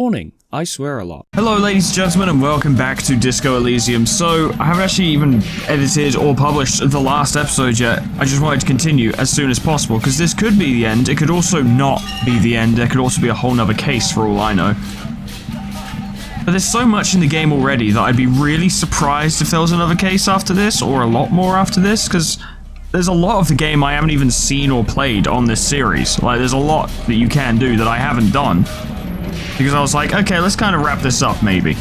Warning, I swear a lot. Hello ladies and gentlemen and welcome back to Disco Elysium. So, I haven't actually even edited or published the last episode yet. I just wanted to continue as soon as possible, because this could be the end. It could also not be the end. There could also be a whole nother case for all I know. But there's so much in the game already that I'd be really surprised if there was another case after this, or a lot more after this, because there's a lot of the game I haven't even seen or played on this series. Like, there's a lot that you can do that I haven't done. Because I was like, okay, let's kind of wrap this up, maybe.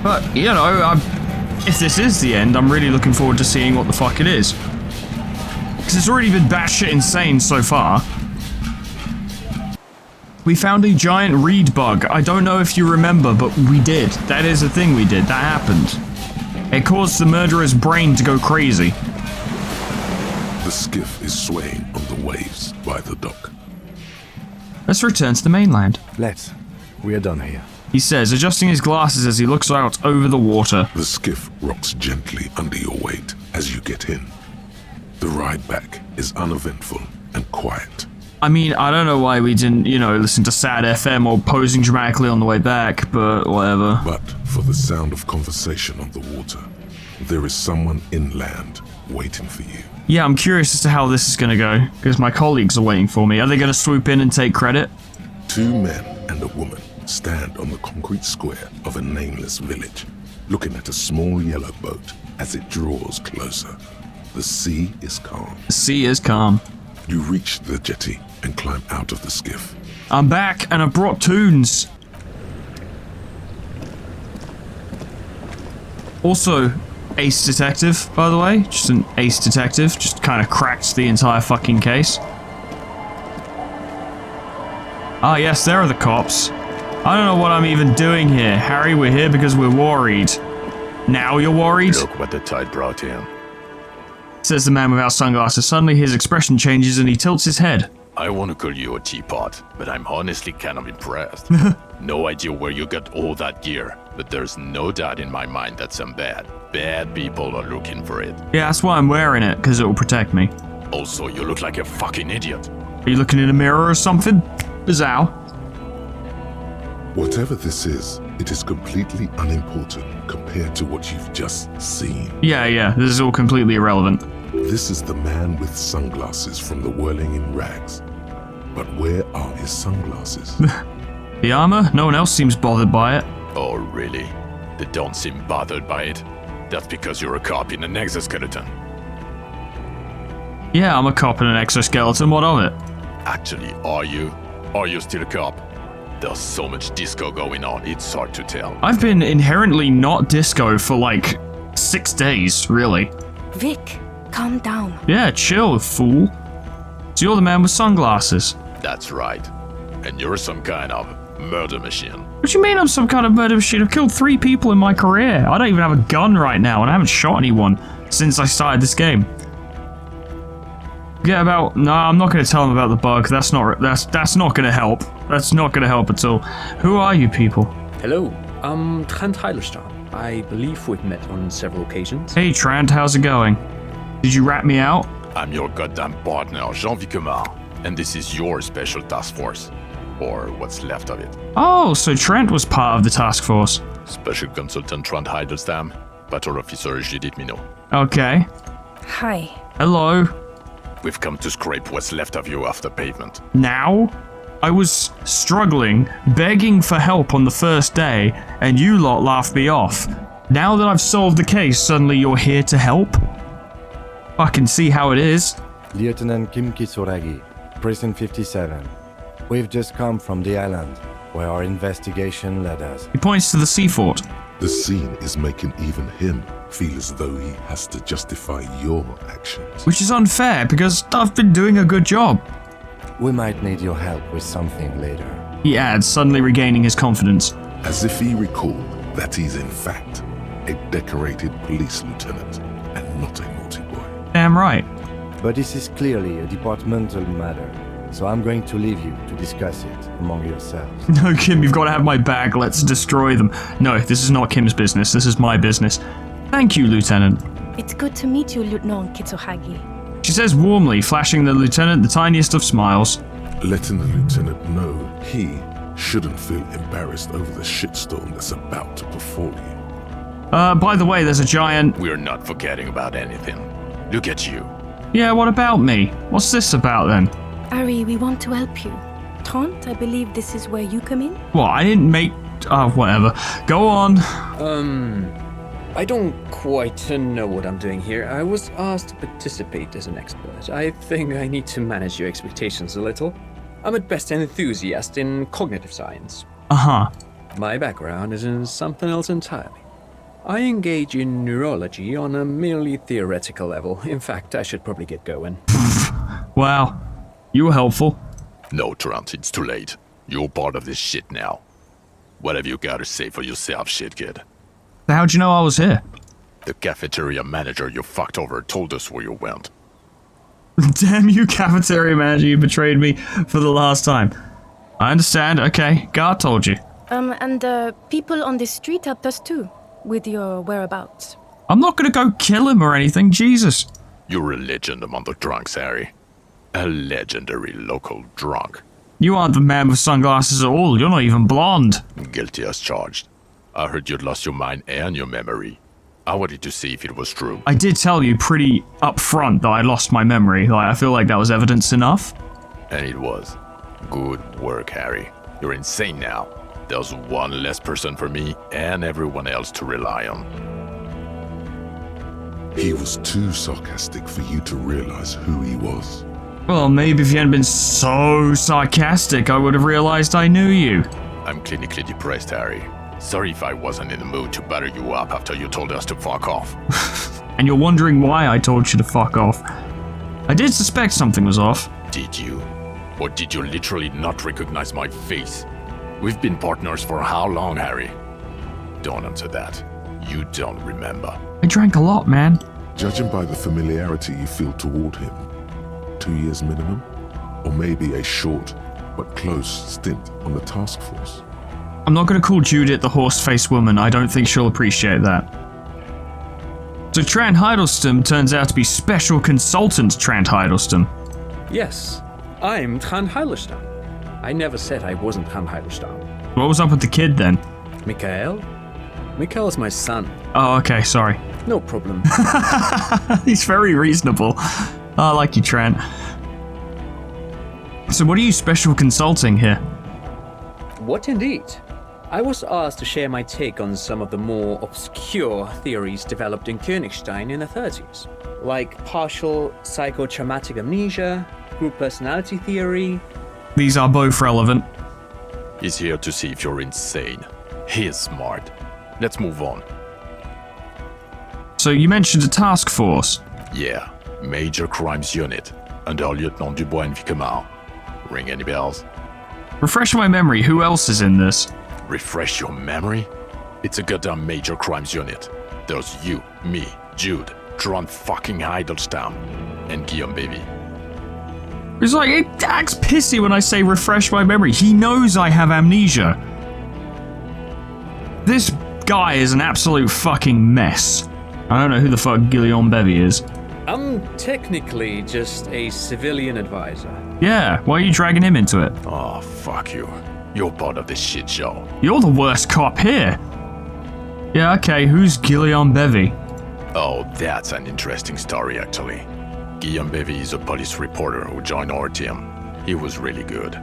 But, you know, if this is the end, I'm really looking forward to seeing what the fuck it is. Because it's already been batshit insane so far. We found a giant reed bug. I don't know if you remember, but we did. That is a thing we did. That happened. It caused the murderer's brain to go crazy. The skiff is swaying on the waves by the dock. Let's return to the mainland. Let's. We are done here. He says, adjusting his glasses as he looks out over the water. The skiff rocks gently under your weight as you get in. The ride back is uneventful and quiet. I mean, I don't know why we didn't, you know, listen to sad FM or posing dramatically on the way back, but whatever. But for the sound of conversation on the water, there is someone inland waiting for you. Yeah, I'm curious as to how this is going to go, because my colleagues are waiting for me. Are they going to swoop in and take credit? 2 men and a woman stand on the concrete square of a nameless village, looking at a small yellow boat as it draws closer. The sea is calm. The sea is calm. You reach the jetty and climb out of the skiff. I'm back, and I've brought tunes. Also, ace detective, by the way. Just an ace detective. Just kind of cracked the entire fucking case. Ah, yes, there are the cops. I don't know what I'm even doing here. Harry, we're here because we're worried. Now you're worried? Look what the tide brought in. Says the man without sunglasses. Suddenly his expression changes and he tilts his head. I want to call you a teapot, but I'm honestly kind of impressed. No idea where you got all that gear, but there's no doubt in my mind that some bad people are looking for it. Yeah, that's why I'm wearing it, because it will protect me. Also, you look like a fucking idiot. Are you looking in a mirror or something? Bizarre. Whatever this is, it is completely unimportant compared to what you've just seen. Yeah, this is all completely irrelevant. This is the man with sunglasses from the Whirling in Rags. But where are his sunglasses? The armor? No one else seems bothered by it. Oh, really? They don't seem bothered by it? That's because you're a cop in an exoskeleton. Yeah, I'm a cop in an exoskeleton. What of it? Actually, are you? Are you still a cop? There's so much disco going on, it's hard to tell. I've been inherently not disco for like 6 days, really. Vic, calm down. Yeah, chill, fool. So you're the man with sunglasses. That's right. And you're some kind of murder machine. What do you mean I'm some kind of murder machine? I've killed 3 people in my career. I don't even have a gun right now, and I haven't shot anyone since I started this game. No, I'm not going to tell them about the bug. That's not going to help. That's not going to help at all. Who are you people? Hello, I'm Trent Heilerstein. I believe we've met on several occasions. Hey Trent, how's it going? Did you rat me out? I'm your goddamn partner, Jean Vicomar, and this is your special task force. Or what's left of it. Oh, so Trent was part of the task force. Special Consultant Trent Heiderstam, Patrol Officer Judith Minot. Okay. Hi. Hello. We've come to scrape what's left of you off the pavement. Now? I was struggling, begging for help on the first day, and you lot laughed me off. Now that I've solved the case, suddenly you're here to help? I can see how it is. Lieutenant Kim Kitsuragi, Prison 57. We've just come from the island, where our investigation led us. He points to the sea fort. The scene is making even him feel as though he has to justify your actions. Which is unfair, because I've been doing a good job. We might need your help with something later. He adds, suddenly regaining his confidence. As if he recalled that he's in fact a decorated police lieutenant and not a naughty boy. Damn right. But this is clearly a departmental matter, so I'm going to leave you to discuss it among yourselves. No, Kim, you've got to have my bag. Let's destroy them. No, this is not Kim's business. This is my business. Thank you, Lieutenant. It's good to meet you, Lieutenant Kitsuhagi. She says warmly, flashing the lieutenant the tiniest of smiles. letting the lieutenant know he shouldn't feel embarrassed over the shitstorm that's about to befall you. By the way, there's a giant... We're not forgetting about anything. Look at you. Yeah, what about me? What's this about then? Harry, we want to help you. Trant, I believe this is where you come in? What, I didn't make... whatever. Go on. I don't quite know what I'm doing here. I was asked to participate as an expert. I think I need to manage your expectations a little. I'm at best an enthusiast in cognitive science. Uh-huh. My background is in something else entirely. I engage in neurology on a merely theoretical level. In fact, I should probably get going. Wow. You were helpful. No, Trant, it's too late. You're part of this shit now. What have you got to say for yourself, shit kid? How'd you know I was here? The cafeteria manager you fucked over told us where you went. Damn you, cafeteria manager, you betrayed me for the last time. I understand, okay. God told you. And people on the street helped us too, with your whereabouts. I'm not gonna go kill him or anything, Jesus. You're a legend among the drunks, Harry. A legendary local drunk. You aren't the man with sunglasses at all, you're not even blonde. Guilty as charged. I heard you'd lost your mind and your memory. I wanted to see if it was true. I did tell you pretty upfront that I lost my memory. I feel like that was evidence enough. And it was. Good work, Harry. You're insane now. There's one less person for me and everyone else to rely on. He was too sarcastic for you to realize who he was. Well, maybe if you hadn't been so sarcastic, I would have realized I knew you. I'm clinically depressed, Harry. Sorry if I wasn't in the mood to batter you up after you told us to fuck off. And you're wondering why I told you to fuck off. I did suspect something was off. Did you? Or did you literally not recognize my face? We've been partners for how long, Harry? Don't answer that. You don't remember. I drank a lot, man. Judging by the familiarity you feel toward him, 2 years minimum? Or maybe a short but close stint on the task force? I'm not going to call Judith the horse-faced woman. I don't think she'll appreciate that. So Trant Hiddleston turns out to be Special Consultant Trant Hiddleston. Yes, I'm Trant Hiddleston. I never said I wasn't Trant Hiddleston. What was up with the kid then? Mikael? Mikael's my son. Oh, okay, sorry. No problem. He's very reasonable. I like you, Trent. So what are you special consulting here? What indeed? I was asked to share my take on some of the more obscure theories developed in Königstein in the 30s, like partial psychotraumatic amnesia, group personality theory. These are both relevant. He's here to see if you're insane. He is smart. Let's move on. So you mentioned a task force. Yeah, Major Crimes Unit, under Lieutenant Dubois and Vicomar. Ring any bells? Refresh my memory, who else is in this? Refresh your memory? It's a goddamn Major Crimes Unit. There's you, me, Jude, Trant fucking Hiddleston, and Guillaume baby. It's like, it acts pissy when I say refresh my memory. He knows I have amnesia. This guy is an absolute fucking mess. I don't know who the fuck Guillaume Bevy is. I'm technically just a civilian advisor. Yeah, why are you dragging him into it? Oh, fuck you. You're part of this shit show. You're the worst cop here. Yeah, okay, who's Guillaume Bevy? Oh, that's an interesting story, actually. Guillaume Bevy is a police reporter who joined our team. He was really good.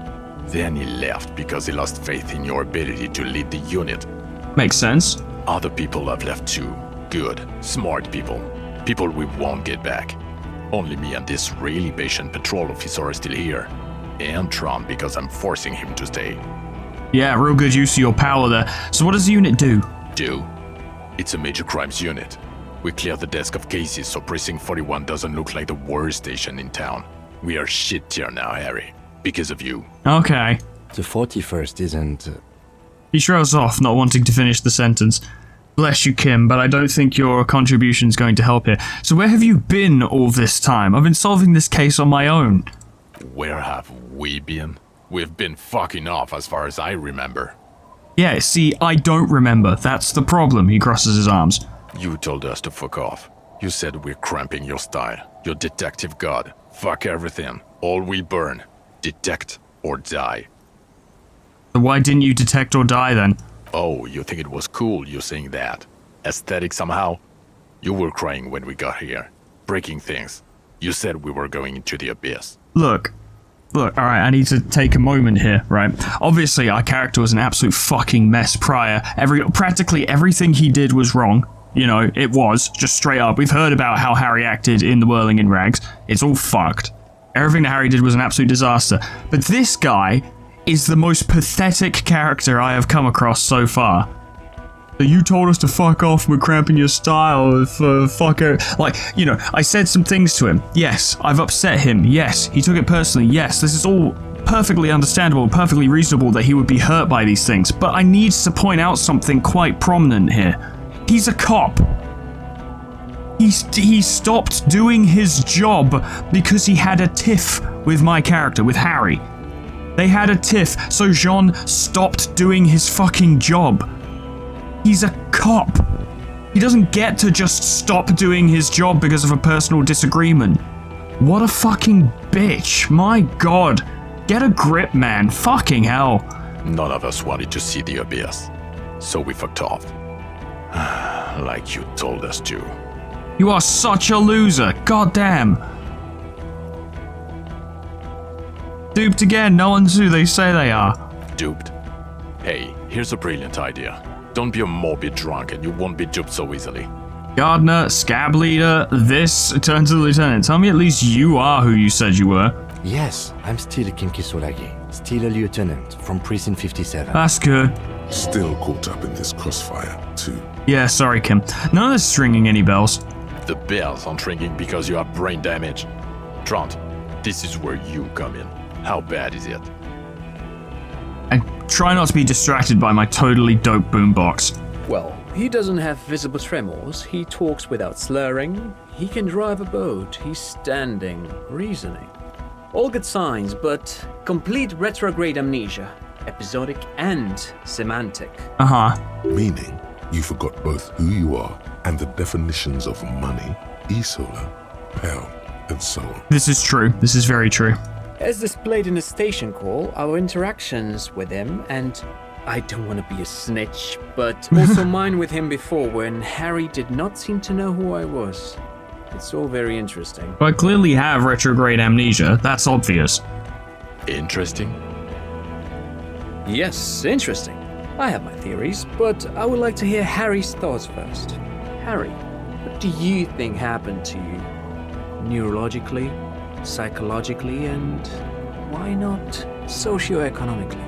Then he left because he lost faith in your ability to lead the unit. Makes sense. Other people have left too. Good, smart people. People we won't get back. Only me and this really patient patrol officer are still here. And Trant because I'm forcing him to stay. Yeah, real good use of your power there. So what does the unit do? It's a major crimes unit. We clear the desk of cases so Precinct 41 doesn't look like the worst station in town. We are shit tier now, Harry. Because of you. Okay. The 41st isn't... He shrugs off, not wanting to finish the sentence. Bless you, Kim, but I don't think your contribution's going to help here. So where have you been all this time? I've been solving this case on my own. Where have we been? We've been fucking off as far as I remember. Yeah, see, I don't remember. That's the problem. He crosses his arms. You told us to fuck off. You said we're cramping your style. Your detective god. Fuck everything. All we burn. Detect or die. Why didn't you detect or die then? Oh, you think it was cool you saying that? Aesthetic somehow? You were crying when we got here. Breaking things. You said we were going into the abyss. Look, alright, I need to take a moment here, right? Obviously, our character was an absolute fucking mess prior. Practically everything he did was wrong. You know, it was, just straight up. We've heard about how Harry acted in The Whirling in Rags. It's all fucked. Everything that Harry did was an absolute disaster. But this guy is the most pathetic character I have come across so far. You told us to fuck off, we're cramping your style, fucker. Like, you know, I said some things to him. Yes, I've upset him. Yes, he took it personally. Yes, this is all perfectly understandable, perfectly reasonable that he would be hurt by these things. But I need to point out something quite prominent here. He's a cop. He stopped doing his job because he had a tiff with my character, with Harry. They had a tiff, so Jean stopped doing his fucking job. He's a cop. He doesn't get to just stop doing his job because of a personal disagreement. What a fucking bitch. My god. Get a grip, man. Fucking hell. None of us wanted to see the abyss. So we fucked off. Like you told us to. You are such a loser. God damn. Duped again. No one's who they say they are. Duped? Hey, here's a brilliant idea. Don't be a morbid drunk and you won't be duped so easily. Gardener, scab leader, this, turn to the lieutenant. Tell me at least you are who you said you were. Yes, I'm still Kim Kisoragi, still a lieutenant from Precinct 57. That's good. Still caught up in this crossfire, too. Yeah, sorry, Kim. None of this is ringing any bells. The bells aren't ringing because you have brain damage. Trant, this is where you come in. How bad is it? I try not to be distracted by my totally dope boombox. Well, he doesn't have visible tremors, he talks without slurring, he can drive a boat, he's standing, reasoning. All good signs, but complete retrograde amnesia, episodic and semantic. Meaning, you forgot both who you are and the definitions of money, e-solar, pound, and so on. This is true. This is very true. As displayed in the station call, our interactions with him, and I don't want to be a snitch, but also mine with him before when Harry did not seem to know who I was. It's all very interesting. I clearly have retrograde amnesia. That's obvious. Interesting? Yes, interesting. I have my theories, but I would like to hear Harry's thoughts first. Harry, what do you think happened to you? Neurologically, psychologically, and why not socioeconomically?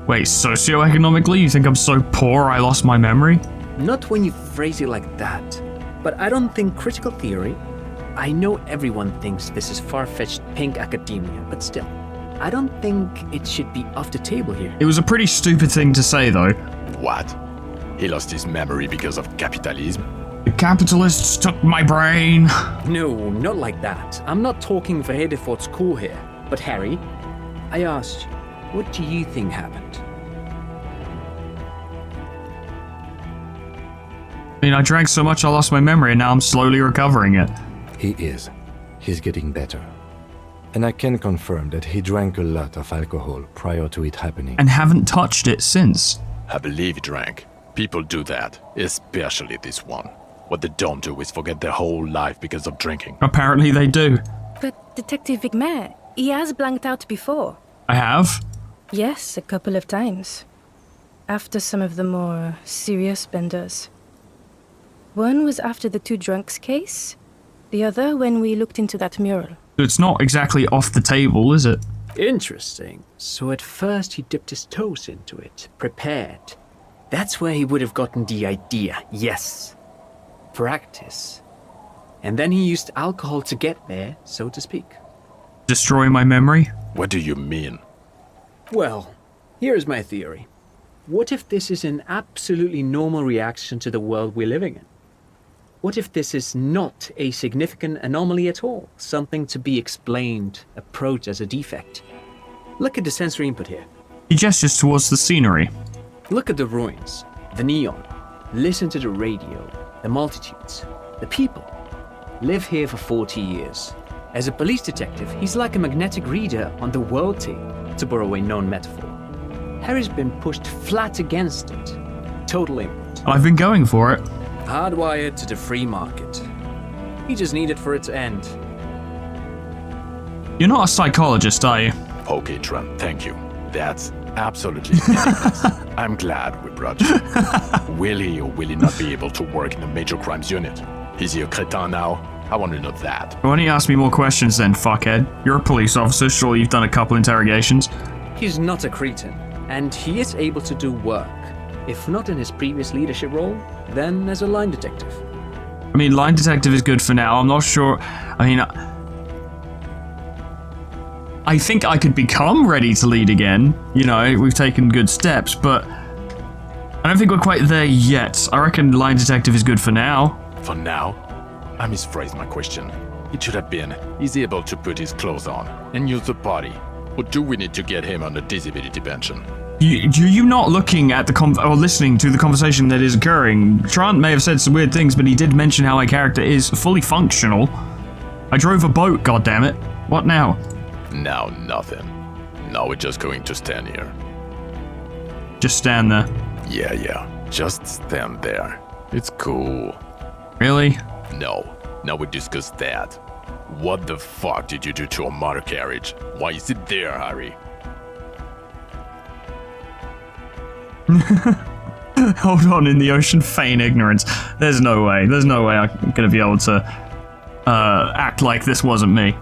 Wait, socioeconomically? You think I'm so poor I lost my memory? Not when you phrase it like that. But I don't think critical theory. I know everyone thinks this is far-fetched pink academia, but still, I don't think it should be off the table here. It was a pretty stupid thing to say, though. What? He lost his memory because of capitalism? The capitalists took my brain. No, not like that. I'm not talking for Hedefort's cool here. But Harry, I asked you, what do you think happened? I mean, I drank so much I lost my memory and now I'm slowly recovering it. He is. He's getting better. And I can confirm that he drank a lot of alcohol prior to it happening. And haven't touched it since. I believe he drank. People do that, especially this one. What they don't do is forget their whole life because of drinking. Apparently they do. But Detective Vigmer, he has blanked out before. I have? Yes, a couple of times. After some of the more serious benders. One was after the two drunks case, the other when we looked into that mural. It's not exactly off the table, is it? Interesting. So at first he dipped his toes into it, prepared. That's where he would have gotten the idea, yes. Practice. And then he used alcohol to get there, so to speak. Destroy my memory? What do you mean? Well, here is my theory. What if this is an absolutely normal reaction to the world we're living in? What if this is not a significant anomaly at all? Something to be explained, approached as a defect? Look at the sensory input here. He gestures towards the scenery. Look at the ruins, the neon. Listen to the radio, the multitudes, the people. Live here for 40 years. As a police detective, he's like a magnetic reader on the world team, to borrow a known metaphor. Harry's been pushed flat against it. Total input. I've been going for it. Hardwired to the free market. He just needed for it to end. You're not a psychologist, are you? Okay, Trent, thank you. That's absolutely ridiculous. I'm glad we brought you. Will he or will he not be able to work in the major crimes unit? Is he a crétin now? I want to know that. Why don't you ask me more questions then, fuckhead? You're a police officer, surely you've done a couple interrogations. He's not a cretin, and he is able to do work. If not in his previous leadership role, then as a line detective. I mean, line detective is good for now. I'm not sure. I mean, I think I could become ready to lead again. You know, we've taken good steps, but I don't think we're quite there yet. I reckon line detective is good for now. For now? I misphrased my question. It should have been, is he able to put his clothes on and use the body? Or do we need to get him on the disability pension? You not looking at the or listening to the conversation that is occurring? Trant may have said some weird things, but he did mention how my character is fully functional. I drove a boat, goddammit. What now? Now nothing. Now we're just going to stand here. Just stand there. Yeah. Just stand there. It's cool. Really? No. Now we discuss that. What the fuck did you do to a motor carriage? Why is it there, Harry? Hold on, in the ocean, feign ignorance. There's no way I'm gonna be able to act like this wasn't me.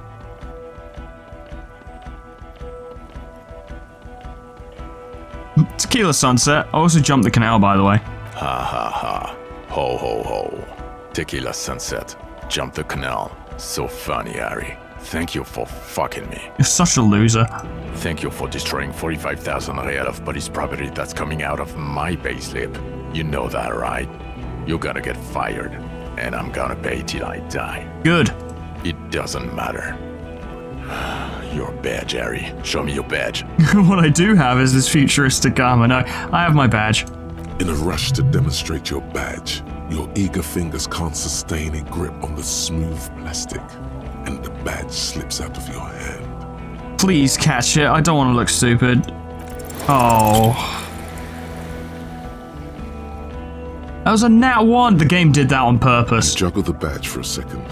Tequila sunset. I also jumped the canal, by the way. Ha ha ha. Ho ho ho. Tequila sunset. Jump the canal. So funny, Harry. Thank you for fucking me. You're such a loser. Thank you for destroying 45,000 real of police property that's coming out of my payslip. You know that, right? You're gonna get fired, and I'm gonna pay till I die. Good. It doesn't matter. Your badge, Harry. Show me your badge. What I do have is this futuristic armor. No, I have my badge. In a rush to demonstrate your badge, your eager fingers can't sustain a grip on the smooth plastic, and the badge slips out of your hand. Please catch it. I don't want to look stupid. Oh. That was a nat 1. The game did that on purpose. Juggle the badge for a second,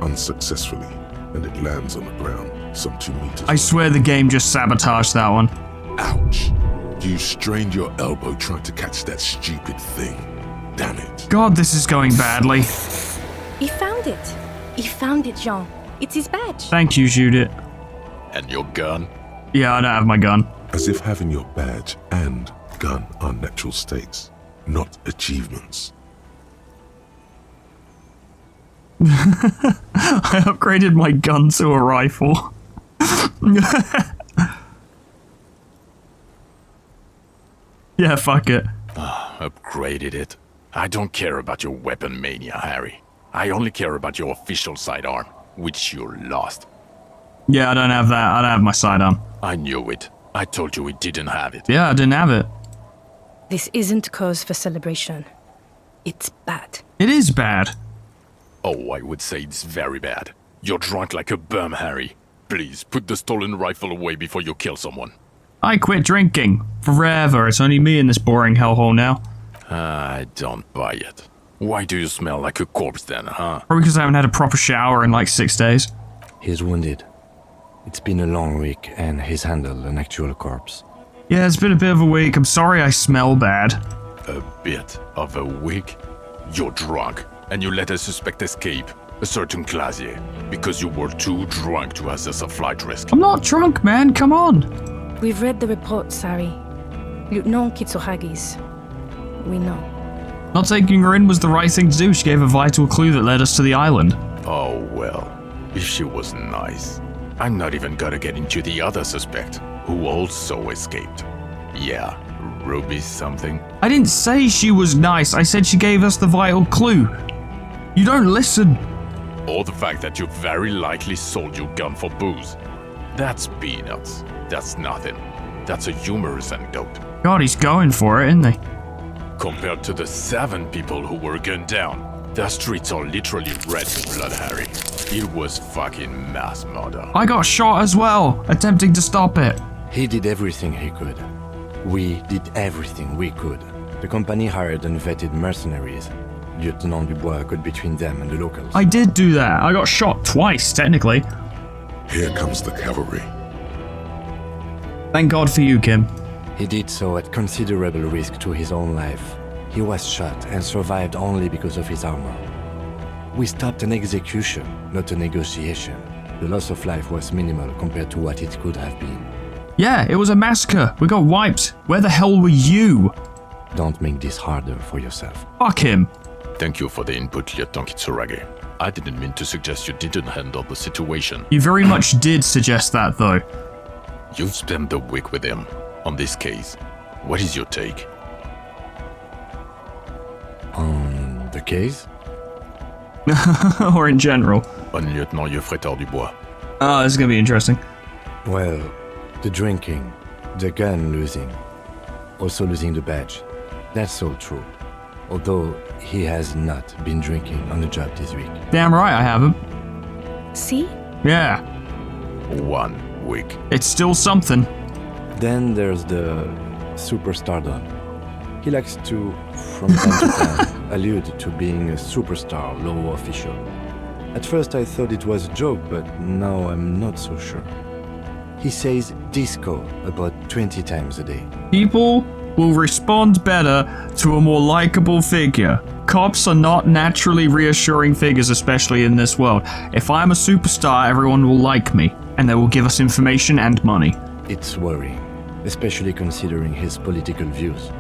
unsuccessfully, and it lands on the ground, some 2 meters. I swear the game just sabotaged that one. Ouch! You strained your elbow trying to catch that stupid thing. Damn it. God, this is going badly. He found it. He found it, Jean. It's his badge. Thank you, Judith. And your gun? Yeah, I don't have my gun. As if having your badge and gun are natural states, not achievements. I upgraded my gun to a rifle. Yeah, fuck it. Upgraded it. I don't care about your weapon mania, Harry. I only care about your official sidearm, which you lost. Yeah, I don't have that. I don't have my sidearm. I knew it. I told you we didn't have it. Yeah, I didn't have it. This isn't cause for celebration. It's bad. It is bad. Oh, I would say it's very bad. You're drunk like a bum, Harry. Please, put the stolen rifle away before you kill someone. I quit drinking. Forever. It's only me in this boring hellhole now. I don't buy it. Why do you smell like a corpse then, huh? Probably because I haven't had a proper shower in like 6 days. He's wounded. It's been a long week, and he's handled an actual corpse. Yeah, it's been a bit of a week. I'm sorry I smell bad. A bit of a week? You're drunk, and you let a suspect escape, a certain Clasier, because you were too drunk to assess a flight risk. I'm not drunk, man. Come on. We've read the reports, Harry. Lieutenant Kitsuhagi's. We know. Not taking her in was the right thing to do. She gave a vital clue that led us to the island. Oh, well, if she was nice. I'm not even gonna get into the other suspect, who also escaped. Yeah, Ruby something. I didn't say she was nice. I said she gave us the vital clue. You don't listen. Or the fact that you very likely sold your gun for booze. That's peanuts. That's nothing. That's a humorous anecdote. God, he's going for it, isn't he? Compared to the 7 people who were gunned down. The streets are literally red with blood, Harry. It was fucking mass murder. I got shot as well, attempting to stop it. He did everything he could. We did everything we could. The company hired unvetted mercenaries. Lieutenant Dubois got between them and the locals. I did do that. I got shot twice, technically. Here comes the cavalry. Thank God for you, Kim. He did so at considerable risk to his own life. He was shot and survived only because of his armor. We stopped an execution, not a negotiation. The loss of life was minimal compared to what it could have been. Yeah, it was a massacre. We got wiped. Where the hell were you? Don't make this harder for yourself. Fuck him. Thank you for the input, Lieutenant Kitsuragi. I didn't mean to suggest you didn't handle the situation. You very much did suggest that, though. You've spent the week with him on this case. What is your take? On the case? Or in general. On Lieutenant Geoffrey Dubois. Oh, this is gonna be interesting. Well, the drinking, the gun losing, also losing the badge. That's all true. Although he has not been drinking on the job this week. Damn right I haven't. See? Yeah, 1 week. it's still something. Then there's the superstardom. He likes to, from time to time, allude to being a superstar law official. At first I thought it was a joke, but now I'm not so sure. He says disco about 20 times a day. People will respond better to a more likable figure. Cops are not naturally reassuring figures, especially in this world. If I'm a superstar, everyone will like me, and they will give us information and money. It's worrying, especially considering his political views.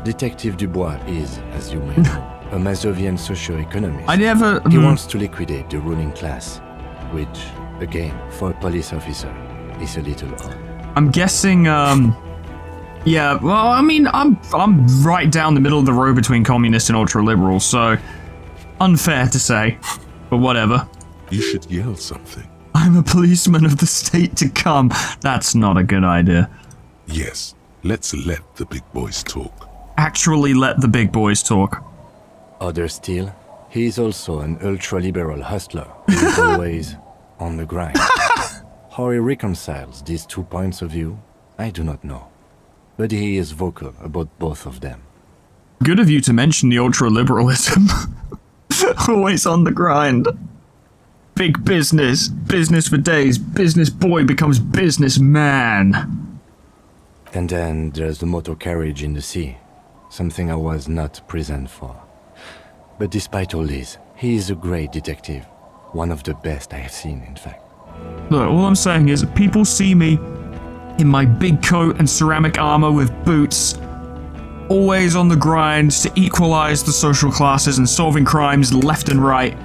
Detective Dubois is, as you may know, a Mazovian socio-economist. I never... He wants to liquidate the ruling class, which, again, for a police officer, is a little odd. I'm guessing, yeah, well, I mean, I'm right down the middle of the road between communists and ultra-liberals, so... unfair to say, but whatever. You should yell something. I'm a policeman of the state to come. That's not a good idea. Yes, let's let the big boys talk. Actually let the big boys talk. Other still, he is also an ultra-liberal hustler who is always on the grind. How he reconciles these 2 points of view, I do not know. But he is vocal about both of them. Good of you to mention the ultra-liberalism. Always on the grind. Big business. Business for days. Business boy becomes businessman. And then there's the motor carriage in the sea, something I was not present for. But despite all this, he is a great detective. One of the best I have seen, in fact. Look, all I'm saying is people see me in my big coat and ceramic armor with boots, always on the grind to equalize the social classes and solving crimes left and right.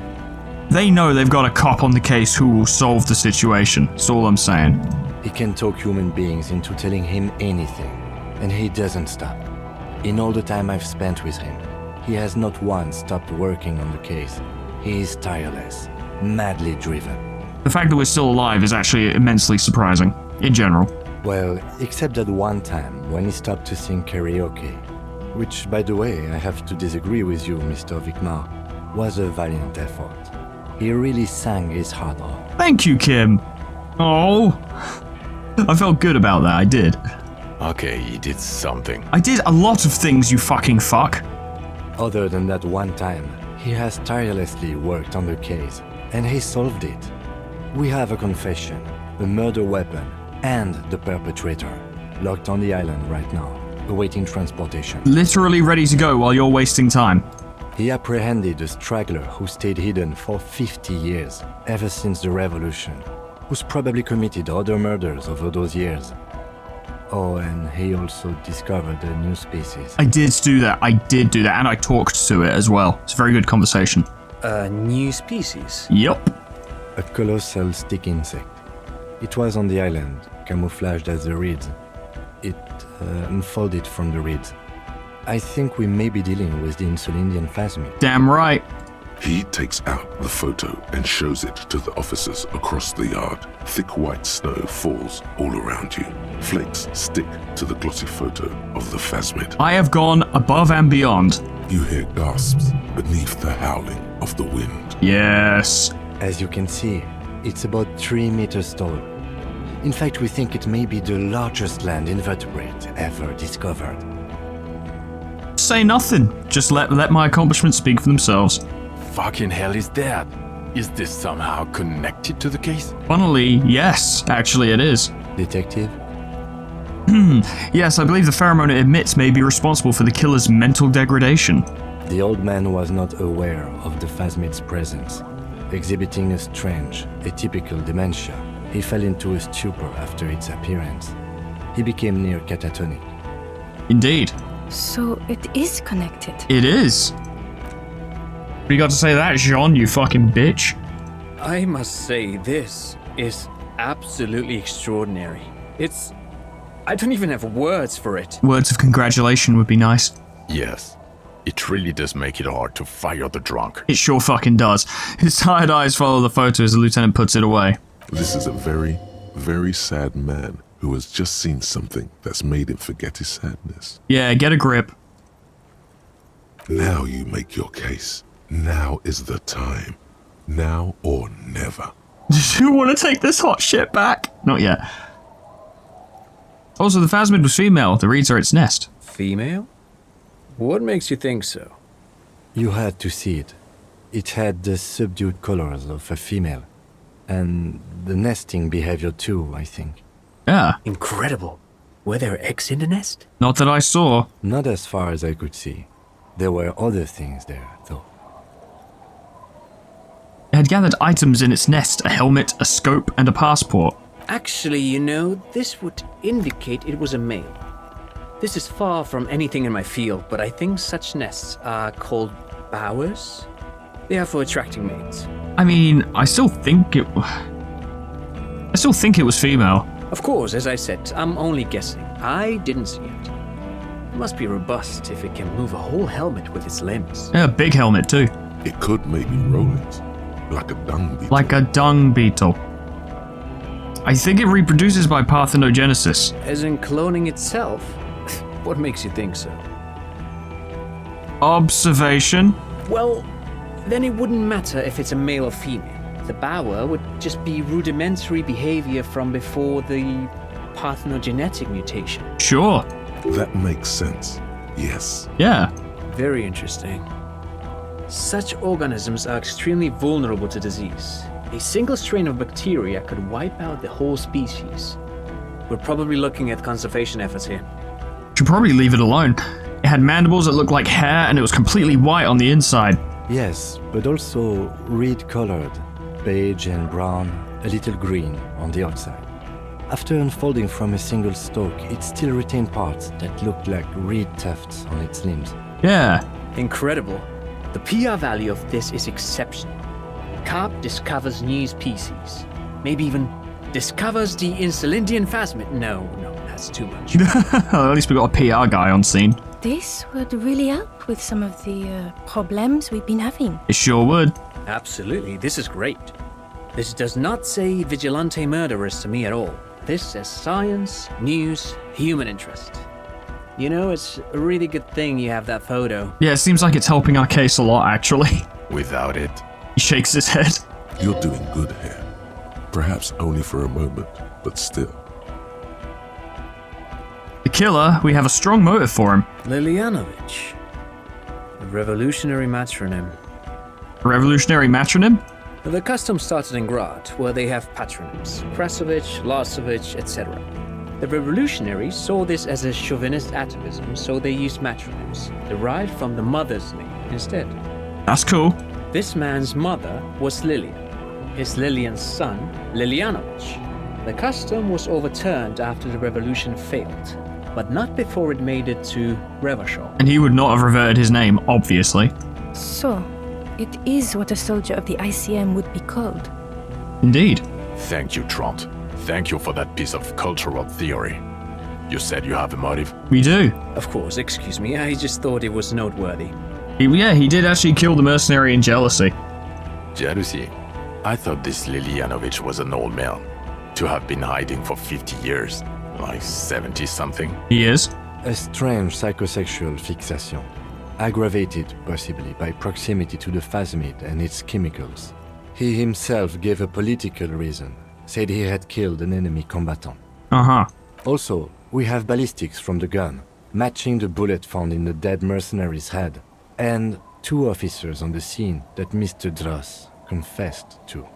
They know they've got a cop on the case who will solve the situation. That's all I'm saying. He can talk human beings into telling him anything, and he doesn't stop. In all the time I've spent with him, he has not once stopped working on the case. He is tireless, madly driven. The fact that we're still alive is actually immensely surprising, in general. Well, except that one time when he stopped to sing karaoke, which, by the way, I have to disagree with you, Mr. Vicmar, was a valiant effort. He really sang his heart out. Thank you, Kim. Oh, I felt good about that, I did. Okay, he did something. I did a lot of things, you fucking fuck. Other than that one time, he has tirelessly worked on the case, and he solved it. We have a confession, a murder weapon, and the perpetrator, locked on the island right now, awaiting transportation. Literally ready to go while you're wasting time. He apprehended a straggler who stayed hidden for 50 years, ever since the revolution, who's probably committed other murders over those years. Oh, and he also discovered a new species. I did do that, and I talked to it as well. It's a very good conversation. A new species? Yep. A colossal stick insect. It was on the island, camouflaged as the reeds. It unfolded from the reeds. I think we may be dealing with the Insulindian phasmid. Damn right. He takes out the photo and shows it to the officers across the yard. Thick white snow falls all around you. Flakes stick to the glossy photo of the phasmid. I have gone above and beyond. You hear gasps beneath the howling. of the wind. Yes. As you can see, it's about 3 meters tall. In fact, we think it may be the largest land invertebrate ever discovered. Say nothing. Just let my accomplishments speak for themselves. Fucking hell is that? Is this somehow connected to the case? Funnily, yes. Actually, it is. Detective? Yes, I believe the pheromone it emits may be responsible for the killer's mental degradation. The old man was not aware of the phasmid's presence. Exhibiting a strange, atypical dementia, he fell into a stupor after its appearance. He became near catatonic. Indeed. So it is connected. It is. What you got to say to that, Jean, you fucking bitch? I must say, this is absolutely extraordinary. I don't even have words for it. Words of congratulation would be nice. Yes. It really does make it hard to fire the drunk. It sure fucking does. His tired eyes follow the photo as the lieutenant puts it away. This is a very, very sad man who has just seen something that's made him forget his sadness. Yeah, get a grip. Now you make your case. Now is the time. Now or never. Do you want to take this hot shit back? Not yet. Also, the phasmid was female. The reeds are its nest. Female? What makes you think so? You had to see it. It had the subdued colors of a female. And the nesting behavior too, I think. Yeah. Incredible. Were there eggs in the nest? Not that I saw. Not as far as I could see. There were other things there, though. It had gathered items in its nest, a helmet, a scope, and a passport. Actually, you know, this would indicate it was a male. This is far from anything in my field, but I think such nests are called bowers. They are for attracting mates. I mean, I still think it was female. Of course, as I said, I'm only guessing. I didn't see it. It must be robust if it can move a whole helmet with its limbs. Yeah, a big helmet too. It could maybe roll it, like a dung beetle. Like a dung beetle. I think it reproduces by parthenogenesis. As in cloning itself? What makes you think so? Observation. Well, then it wouldn't matter if it's a male or female. The bower would just be rudimentary behavior from before the parthenogenetic mutation. Sure. That makes sense. Yes. Yeah. Very interesting. Such organisms are extremely vulnerable to disease. A single strain of bacteria could wipe out the whole species. We're probably looking at conservation efforts here. Should probably leave it alone. It had mandibles that looked like hair and it was completely white on the inside. Yes, but also reed-colored, beige and brown, a little green on the outside. After unfolding from a single stalk, it still retained parts that looked like reed tufts on its limbs. Yeah. Incredible. The PR value of this is exceptional. Carp discovers new species. Maybe even discovers the Insulindian phasmid. No, that's too much. At least we got a PR guy on scene. This would really help with some of the problems we've been having. It sure would. Absolutely, this is great. This does not say vigilante murderers to me at all. This says science, news, human interest. You know, it's a really good thing you have that photo. Yeah, it seems like it's helping our case a lot, actually. Without it, He shakes his head. You're doing good here. Perhaps only for a moment, but still. The killer, we have a strong motive for him. Lilianovich. The revolutionary matronym. A revolutionary matronym? The custom started in Grad, where they have patronyms. Krasovich, Lasovich, etc. The revolutionaries saw this as a chauvinist atavism, so they used matronyms, derived from the mother's name instead. That's cool. This man's mother was Lilian. His Lilian's son, Lilianovich. The custom was overturned after the revolution failed, but not before it made it to Revachol. And he would not have reverted his name, obviously. So, it is what a soldier of the ICM would be called. Indeed. thank you, Trant. Thank you for that piece of cultural theory. You said you have a motive? We do. Of course, excuse me, I just thought it was noteworthy. He did actually kill the mercenary in jealousy. Jealousy? I thought this Lilianovich was an old man. To have been hiding for 50 years. Like 70-something. He is. A strange psychosexual fixation. aggravated possibly by proximity to the phasmid and its chemicals. He himself gave a political reason, said he had killed an enemy combatant. Uh-huh. Also, we have ballistics from the gun, matching the bullet found in the dead mercenary's head, and 2 officers on the scene that Mr. Dross confessed to.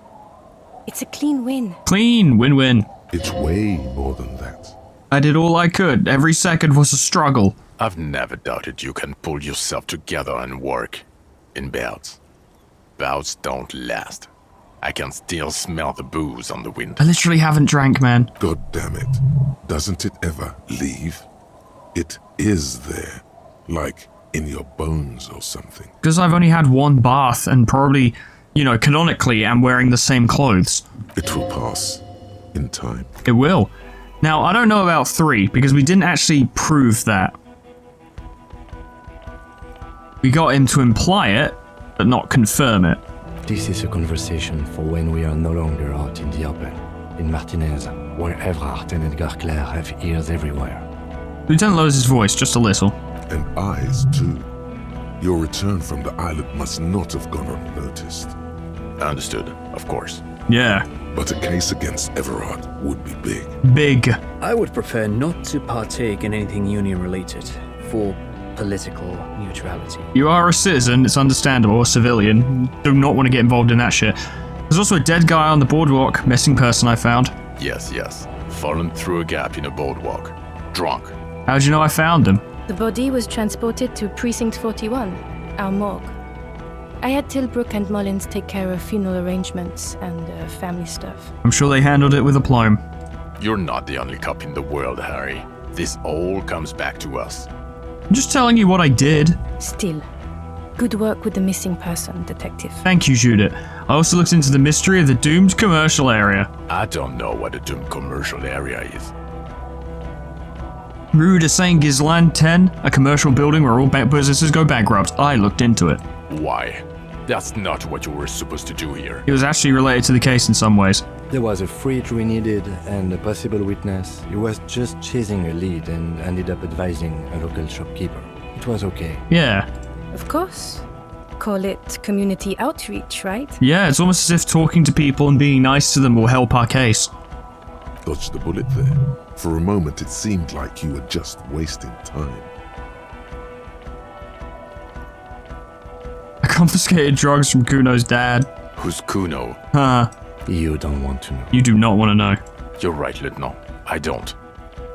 It's a clean win. Clean win-win. It's way more than that. I did all I could. Every second was a struggle. I've never doubted you can pull yourself together and work. In bouts. Bouts don't last. I can still smell the booze on the wind. I literally haven't drank, man. God damn it. Doesn't it ever leave? It is there. Like in your bones or something. Because I've only had 1 bath and probably, canonically am wearing the same clothes. It will pass. In time. It will. Now, I don't know about 3, because we didn't actually prove that. We got him to imply it, but not confirm it. This is a conversation for when we are no longer out in the open, in Martinez, where Evrard and Edgar Clare have ears everywhere. Lieutenant lowers his voice just a little. And eyes, too. Your return from the island must not have gone unnoticed. Understood, of course. Yeah. But a case against Everard would be big. Big. I would prefer not to partake in anything union-related, for political neutrality. You are a citizen, it's understandable, a civilian. Do not want to get involved in that shit. There's also a dead guy on the boardwalk, missing person I found. Yes. Fallen through a gap in a boardwalk. Drunk. How'd you know I found him? The body was transported to Precinct 41, our morgue. I had Tilbrook and Mullins take care of funeral arrangements and family stuff. I'm sure they handled it with aplomb. You're not the only cop in the world, Harry. This all comes back to us. I'm just telling you what I did. Still, good work with the missing person, Detective. Thank you, Judith. I also looked into the mystery of the doomed commercial area. I don't know what a doomed commercial area is. Rue de Saint-Ghislain 10, a commercial building where all businesses go bankrupt. I looked into it. Why? That's not what you were supposed to do here. It was actually related to the case in some ways. There was a fridge we needed and a possible witness. He was just chasing a lead and ended up advising a local shopkeeper. It was okay. Yeah. Of course. Call it community outreach, right? Yeah, it's almost as if talking to people and being nice to them will help our case. Dodged the bullet there. For a moment, it seemed like you were just wasting time. I confiscated drugs from Kuno's dad. Who's Kuno? Huh. You don't want to know. You do not want to know. You're right, Lieutenant. I don't.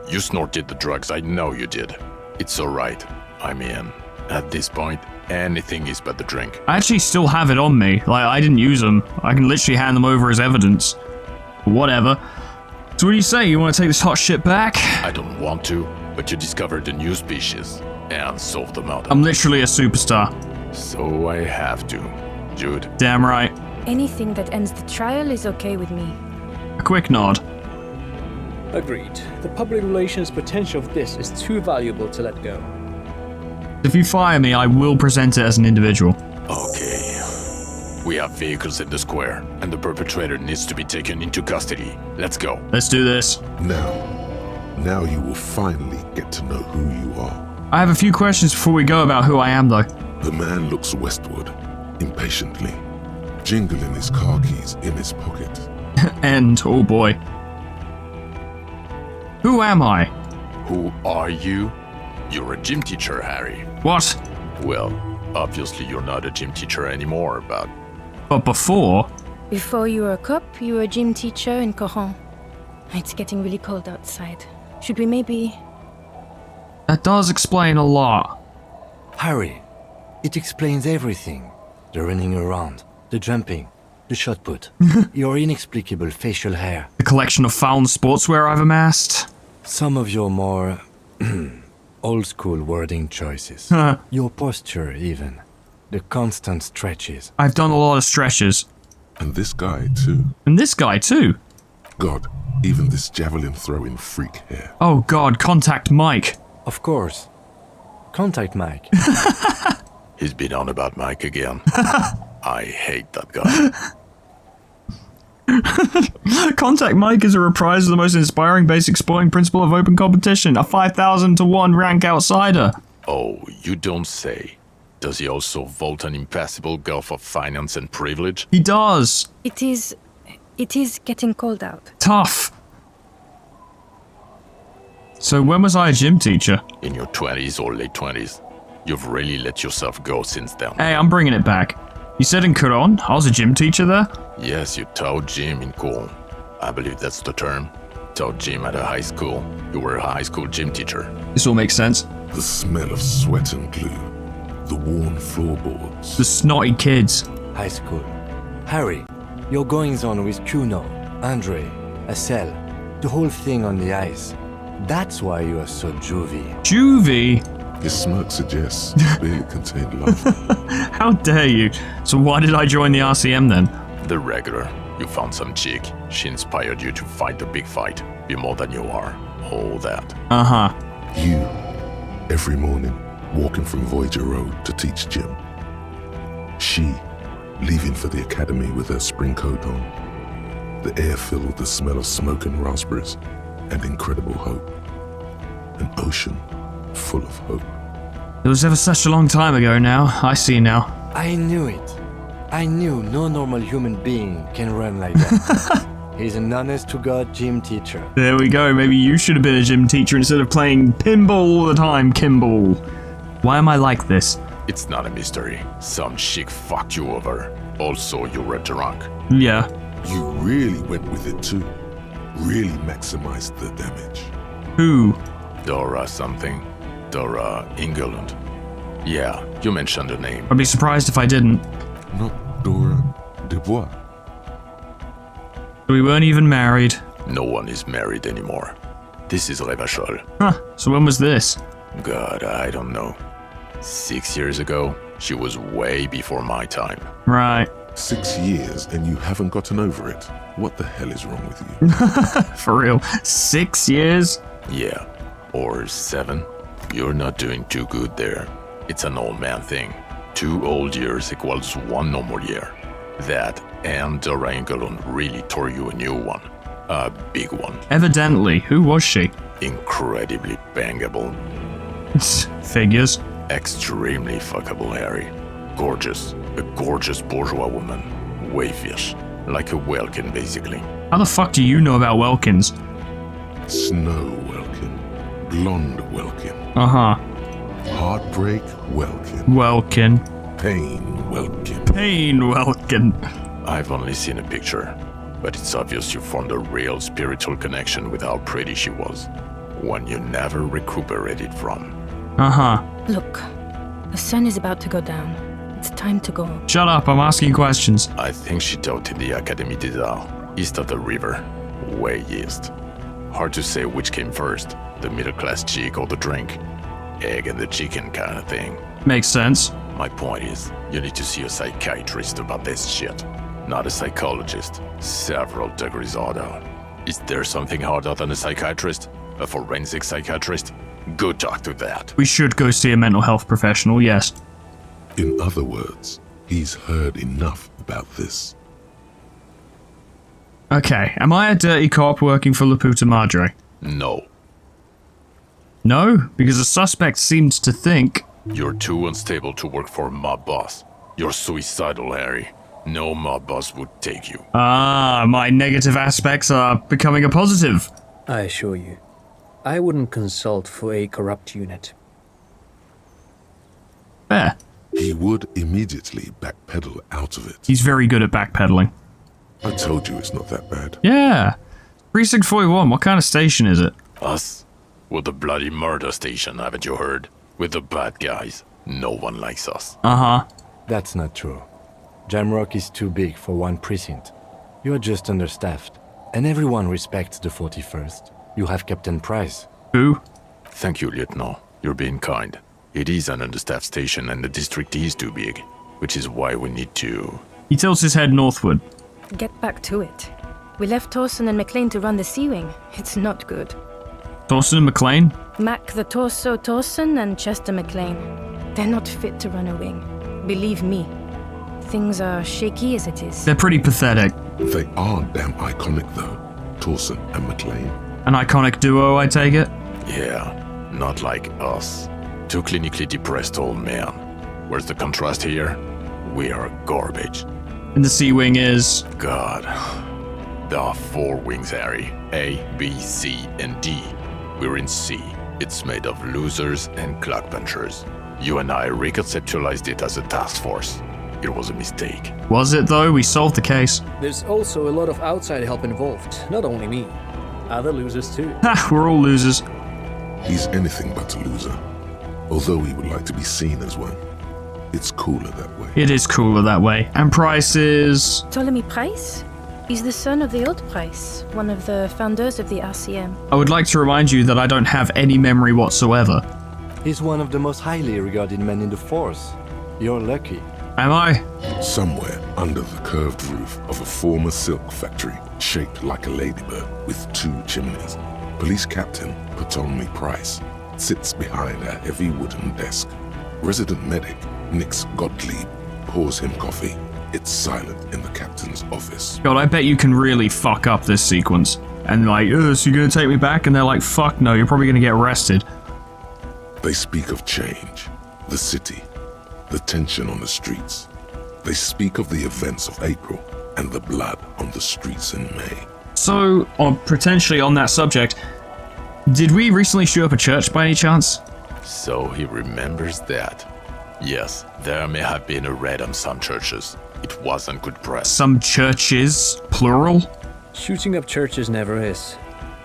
You snorted the drugs, I know you did. It's alright. I mean, at this point, anything is but the drink. I actually still have it on me. Like, I didn't use them. I can literally hand them over as evidence. Whatever. So what do you say? You want to take this hot shit back? I don't want to, but you discovered a new species and solved the murder. I'm literally a superstar. So I have to. Jude. Damn right. Anything that ends the trial is okay with me. A quick nod. Agreed. The public relations potential of this is too valuable to let go. If you fire me, I will present it as an individual. Okay. We have vehicles in the square, and the perpetrator needs to be taken into custody. Let's go. Let's do this. Now you will finally get to know who you are. I have a few questions before we go about who I am, though. The man looks westward, impatiently, jingling his car keys in his pocket. And, oh boy. Who am I? Who are you? You're a gym teacher, Harry. What? Well, obviously you're not a gym teacher anymore, but... But before... Before you were a cop, you were a gym teacher in Coron. It's getting really cold outside. Should we maybe... That does explain a lot. Harry, it explains everything. The running around, the jumping, the shot put, your inexplicable facial hair. The collection of found sportswear I've amassed. Some of your more old-school wording choices. Your posture, even. The constant stretches. I've done a lot of stretches. And this guy, too. And this guy, too. God, even this javelin-throwing freak here. Oh god, contact Mike. Of course. Contact Mike. He's been on about Mike again. I hate that guy. Contact Mike is a reprise of the most inspiring basic sporting principle of open competition. A 5,000 to 1 rank outsider. Oh, you don't say. Does he also vault an impassable gulf of finance and privilege? He does. It is getting cold out. Tough. So when was I a gym teacher? In your 20s or late 20s. You've really let yourself go since then. Hey, I'm bringing it back. You said in Quran I was a gym teacher there? Yes, you taught gym in Cool. I believe that's the term. Taught gym at a high school. You were a high school gym teacher. This all makes sense. The smell of sweat and glue, the worn floorboards. The snotty kids. High school. Harry, your goings-on with Kuno, Andre, Acel, the whole thing on the ice. That's why you are so juvie. Juvie? His smirk suggests barely contained love. How dare you? So why did I join the RCM then? The regular. You found some chick. She inspired you to fight the big fight. Be more than you are. All that. Uh-huh. You, every morning, walking from Voyager Road to teach gym. She, leaving for the academy with her spring coat on. The air filled with the smell of smoke and raspberries and incredible hope. An ocean full of hope. It was ever such a long time ago now. I see now. I knew it. I knew no normal human being can run like that. He's an honest-to-God gym teacher. There we go. Maybe you should have been a gym teacher instead of playing pinball all the time, Kimball. Why am I like this? It's not a mystery. Some chick fucked you over. Also, you were drunk. Yeah. You really went with it too. Really maximized the damage. Who? Dora something. Dora England. Yeah, you mentioned the name. I'd be surprised if I didn't. Not Dora Dubois. We weren't even married. No one is married anymore. This is Revachol. Huh. So when was this? God, I don't know. 6 years ago, she was way before my time. Right. 6 years and you haven't gotten over it. What the hell is wrong with you? For real. 6 years? Yeah, or 7. You're not doing too good there. It's an old man thing. 2 old years equals 1 normal year. That and Dora England really tore you a new one. A big one. Evidently. Who was she? Incredibly bangable. Figures. Extremely fuckable, Harry. Gorgeous. A gorgeous bourgeois woman. Wayfish. Like a Welkin, basically. How the fuck do you know about Welkins? Snow Welkin. Blonde Welkin. Uh-huh. Heartbreak Welkin. Welkin. Pain Welkin. Pain Welkin. I've only seen a picture, but it's obvious you formed a real spiritual connection with how pretty she was. One you never recuperated from. Uh-huh. Look, the sun is about to go down. It's time to go. Shut up, I'm asking questions. I think she taught in the Académie des Arts, east of the river. Way east. Hard to say which came first, the middle-class chick or the drink. Egg and the chicken kind of thing. Makes sense. My point is, you need to see a psychiatrist about this shit. Not a psychologist. Several degrees harder. Is there something harder than a psychiatrist? A forensic psychiatrist? Go talk to that. We should go see a mental health professional, yes. In other words, he's heard enough about this. Okay, am I a dirty cop working for La Puta Madre? No. No, because the suspect seems to think... You're too unstable to work for a mob boss. You're suicidal, Harry. No mob boss would take you. Ah, my negative aspects are becoming a positive. I assure you, I wouldn't consult for a corrupt unit. Fair. He would immediately backpedal out of it. He's very good at backpedaling. I told you it's not that bad. Yeah. Precinct 41, what kind of station is it? Us? We're the bloody murder station, haven't you heard? We're the bad guys. No one likes us. Uh-huh. That's not true. Jamrock is too big for one precinct. You are just understaffed. And everyone respects the 41st. You have Captain Price. Who? Thank you, Lieutenant. You're being kind. It is an understaffed station and the district is too big, which is why we need to... He tilts his head northward. Get back to it. We left Torson and McLean to run the Sea Wing. It's not good. Torson and McLean? Mac the Torso Torson and Chester McLean. They're not fit to run a wing. Believe me. Things are shaky as it is. They're pretty pathetic. They are damn iconic though, Torson and McLean. An iconic duo, I take it? Yeah, not like us. Two clinically depressed old men. Where's the contrast here? We are garbage. And the Sea Wing is... God. There are 4 wings, Harry. A, B, C, and D. We're in C. It's made of losers and clock punchers. You and I reconceptualized it as a task force. It was a mistake. Was it though? We solved the case. There's also a lot of outside help involved, not only me. Other losers too. Ha, we're all losers. He's anything but a loser, although he would like to be seen as one. It's cooler that way. It is cooler that way. And Price is... Ptolemy Price? He's the son of the old Price, one of the founders of the RCM. I would like to remind you that I don't have any memory whatsoever. He's one of the most highly regarded men in the Force. You're lucky. Am I? Somewhere under the curved roof of a former silk factory, shaped like a ladybird with 2 chimneys, Police Captain Ptolemy Price sits behind a heavy wooden desk. Resident medic Nix Gottlieb pours him coffee. It's silent in the captain's office. God, I bet you can really fuck up this sequence. And like, so you're gonna take me back? And they're like, fuck no, you're probably gonna get arrested. They speak of change, the city, the tension on the streets. They speak of the events of April and the blood on the streets in May. So, potentially on that subject, did we recently shoot up a church by any chance? So he remembers that. Yes, there may have been a raid on some churches. It wasn't good press. Some churches, plural? Shooting up churches never is.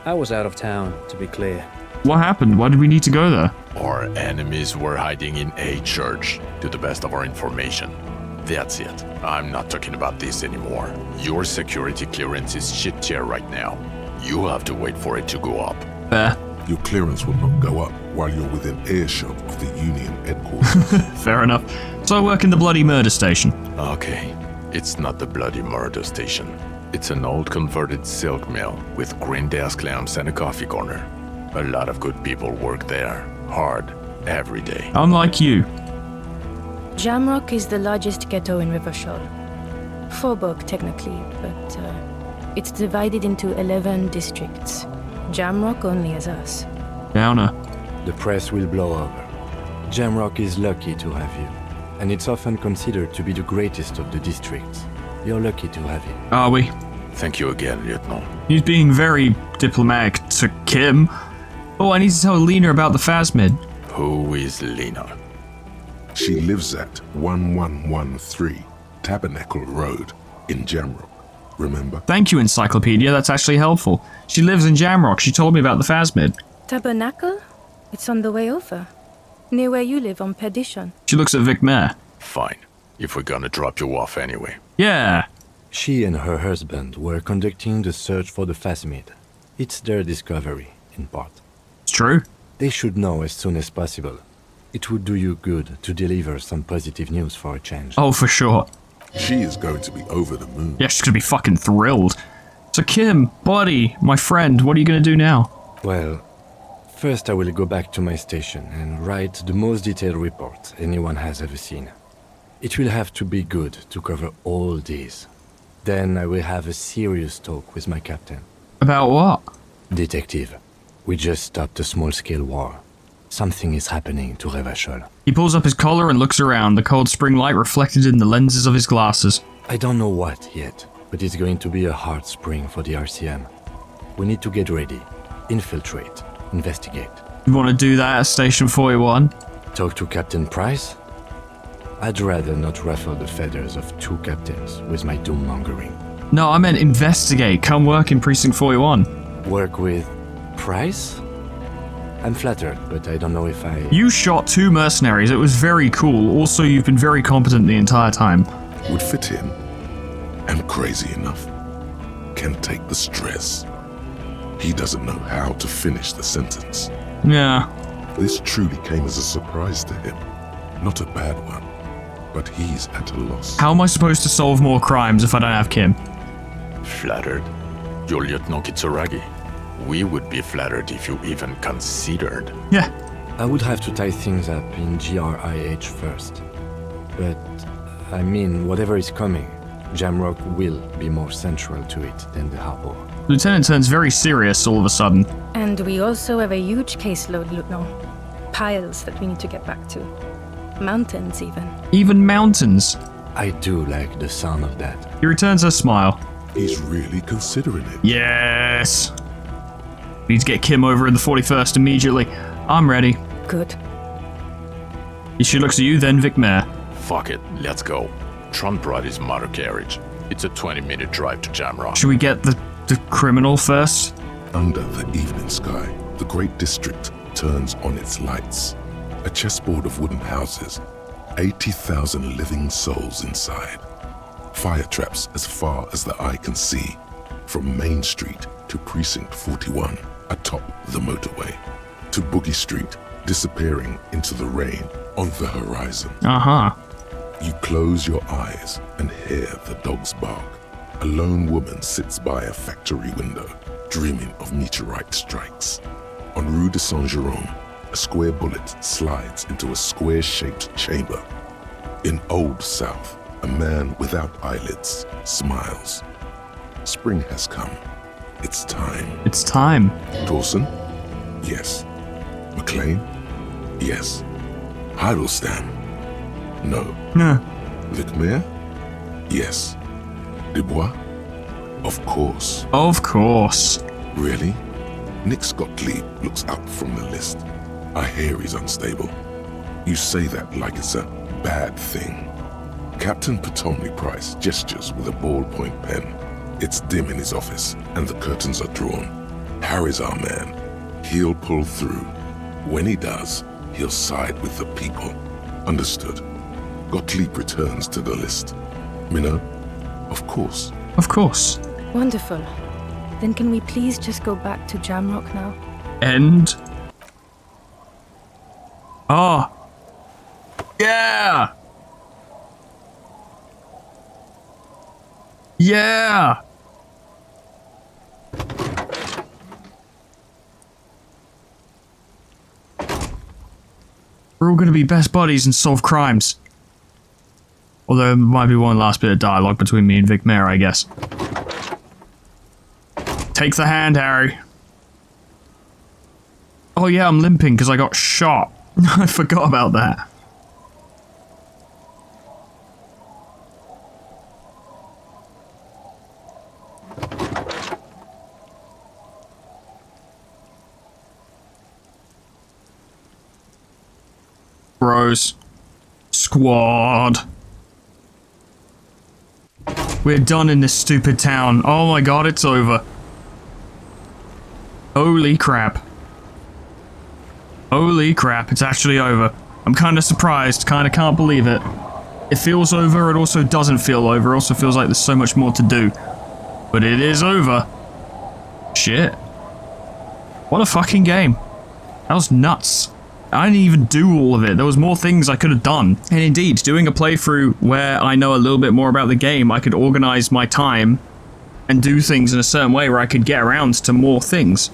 I was out of town, to be clear. What happened? Why did we need to go there? Our enemies were hiding in a church, to the best of our information. That's it. I'm not talking about this anymore. Your security clearance is shit tier right now. You have to wait for it to go up. Fair. Your clearance will not go up while you're within earshot of the Union headquarters. Fair enough. So I work in the bloody murder station. Okay, it's not the bloody murder station. It's an old converted silk mill with green desk lamps and a coffee corner. A lot of good people work there, hard, every day. Unlike you. Jamrock is the largest ghetto in Rivershaw. Faubourg, technically, but it's divided into 11 districts. Jamrock only has us. Downer. The press will blow over. Jamrock is lucky to have you, and it's often considered to be the greatest of the districts. You're lucky to have him. Are we? Thank you again, Lieutenant. He's being very diplomatic to Kim. Oh, I need to tell Lena about the Phasmid. Who is Lena? She lives at 1113 Tabernacle Road in Jamrock. Remember? Thank you, Encyclopedia. That's actually helpful. She lives in Jamrock. She told me about the Phasmid. Tabernacle? It's on the way over. Near where you live on Perdition. She looks at Vic Mayer. Fine, if we're gonna drop you off anyway. Yeah. She and her husband were conducting the search for the Phasmid. It's their discovery, in part. It's true. They should know as soon as possible. It would do you good to deliver some positive news for a change. Oh, for sure. She is going to be over the moon. Yeah, she's gonna be fucking thrilled. So Kim, buddy, my friend, what are you gonna do now? Well, first I will go back to my station and write the most detailed report anyone has ever seen. It will have to be good to cover all these. Then I will have a serious talk with my captain. About what? Detective, we just stopped a small-scale war. Something is happening to Revachol. He pulls up his collar and looks around, the cold spring light reflected in the lenses of his glasses. I don't know what yet, but it's going to be a hard spring for the RCM. We need to get ready, infiltrate, investigate. You want to do that at Station 41? Talk to Captain Price? I'd rather not ruffle the feathers of 2 captains with my doom-mongering. No, I meant investigate. Come work in Precinct 41. Work with Price? I'm flattered, but I don't know if I... You shot 2 mercenaries. It was very cool. Also, you've been very competent the entire time. Would fit in. And crazy enough. Can take the stress. He doesn't know how to finish the sentence. Yeah. This truly came as a surprise to him. Not a bad one. But he's at a loss. How am I supposed to solve more crimes if I don't have Kim? Flattered? You're Lieutenant Kitsuragi. We would be flattered if you even considered. Yeah. I would have to tie things up in GRIH first. But, I mean, whatever is coming, Jamrock will be more central to it than the harbor. Lieutenant turns very serious all of a sudden. And we also have a huge caseload, Lieutenant. Piles that we need to get back to. Mountains, even. Even mountains. I do like the sound of that. He returns her smile. He's really considering it. Yes. Need to get Kim over in the 41st immediately. I'm ready. Good. She looks at you, then Vic Mayer. Fuck it, let's go. Trump brought his motor carriage. It's a 20-minute drive to Jamrock. Should we get the criminal first? Under the evening sky, the great district turns on its lights. A chessboard of wooden houses, 80,000 living souls inside. Fire traps as far as the eye can see, from Main Street to Precinct 41, atop the motorway, to Boogie Street, disappearing into the rain on the horizon. Uh-huh. You close your eyes and hear the dogs bark. A lone woman sits by a factory window, dreaming of meteorite strikes. On Rue de Saint-Jérôme, a square bullet slides into a square-shaped chamber. In Old South, a man without eyelids smiles. Spring has come. It's time. It's time. Dawson? Yes. McLean? Yes. Hiddleston? No. Nah. Vic Mayer? Yes. Dubois? Of course. Of course. Really? Nick Gottlieb looks up from the list. I hear he's unstable. You say that like it's a bad thing. Captain Potomley Price gestures with a ballpoint pen. It's dim in his office, and the curtains are drawn. Harry's our man. He'll pull through. When he does, he'll side with the people. Understood. Gottlieb returns to the list. Minnow? Of course. Of course. Wonderful. Then can we please just go back to Jamrock now? And... Oh. Yeah! Yeah! We're all gonna be best buddies and solve crimes. Although there might be one last bit of dialogue between me and Vic Mayer, I guess. Take the hand, Harry. Oh yeah, I'm limping because I got shot. I forgot about that. Bros. Squad. We're done in this stupid town. Oh my god, it's over. Holy crap. Holy crap, it's actually over. I'm kind of surprised, kind of can't believe it. It feels over, it also doesn't feel over. It also feels like there's so much more to do. But it is over. Shit. What a fucking game. That was nuts. I didn't even do all of it. There was more things I could have done. And indeed, doing a playthrough where I know a little bit more about the game, I could organize my time and do things in a certain way where I could get around to more things.